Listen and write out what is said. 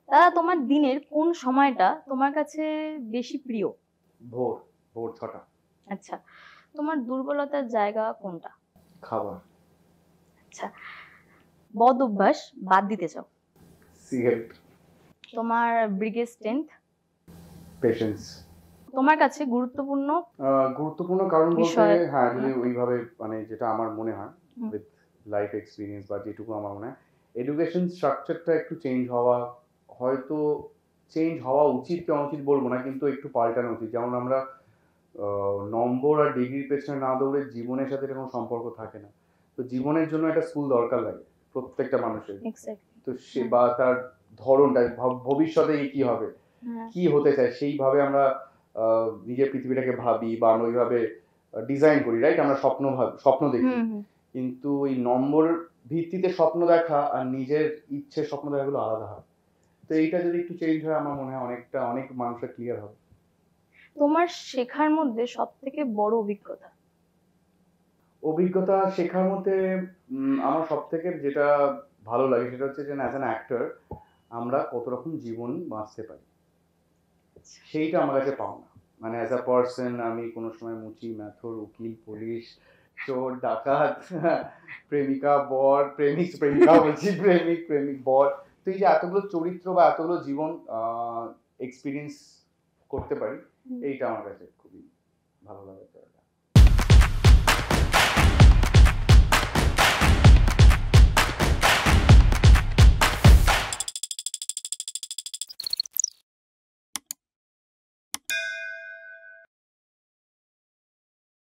দাদা, তোমার দিনের কোন সময়টা তোমার কাছে বেশি প্রিয়? ভোর ভোর 6টা। আচ্ছা, তোমার দুর্বলতার জায়গা কোনটা? খাবার। আচ্ছা, বদ অভ্যাস বাদ দিতে চাও। সিগারেট। তোমার বিগেস্ট স্ট্রেংথ? পেশেন্স। তোমার কাছে গুরুত্বপূর্ণ গুরুত্বপূর্ণ কারণ বলতে, বিষয়? হ্যাঁ, যদি হুম, ওইভাবে মানে যেটা আমার মনে হয় হুম, উইথ লাইফ এক্সপিরিয়েন্স বা যেটুকু আমার মনে হয়, এডুকেশন স্ট্রাকচারটা একটু চেঞ্জ হওয়া, হয়তো চেঞ্জ হওয়া উচিত কি অনুচিত বলবো না, কিন্তু একটু পাল্টানো উচিত। যেমন আমরা নম্বর আর ডিগ্রির পেছনে না দৌড়ে জীবনের সাথে এটা কোনো সম্পর্ক থাকে না। তো জীবনের জন্য একটা স্কুল দরকার লাগে প্রত্যেকটা মানুষের। এক্স্যাক্টলি। তো সে হ্যাঁ, বা তার ধরনটা ভবিষ্যতে কি হবে, হ্যাঁ, কি হতে চায়, সেইভাবে আমরা নিজের পৃথিবীটাকে ভাবি বা আমরা ওইভাবে ডিজাইন করি, রাইট? আমরা স্বপ্ন দেখি। হুম, হুম। কিন্তু এই নম্বর ভিত্তিতে স্বপ্ন দেখা আর নিজের ইচ্ছের স্বপ্ন দেখাগুলো আলাদা হয়। তো এইটা যদি একটু চেঞ্জ হয়, আমার মনে হয় অনেক মানুষের ক্লিয়ার হবে। তোমার শেখার মধ্যে সব থেকে বড় অভিজ্ঞতা? অভিজ্ঞতা শেখার মধ্যে আমার সব থেকে যেটা ভালো লাগে সেটা হচ্ছে যে অ্যাজ অ্যান অ্যাক্টর আমরা কত রকম জীবন বাঁচতে পারি, সেইটা আমার কাছে পাওনা। মানে অ্যাজ আ পার্সন আমি কোনো সময় মুচি, ম্যাথর, উকিল, পুলিশ, চোর, ডাকাত, প্রেমিকা, বর, প্রেমিকা বলছি, প্রেমিক, বর। তো এই যে এতগুলো চরিত্র বা এতগুলো জীবন এক্সপিরিয়েন্স করতে পারি, হুম। এইটা আমার কাছে খুবই ভালো লাগে।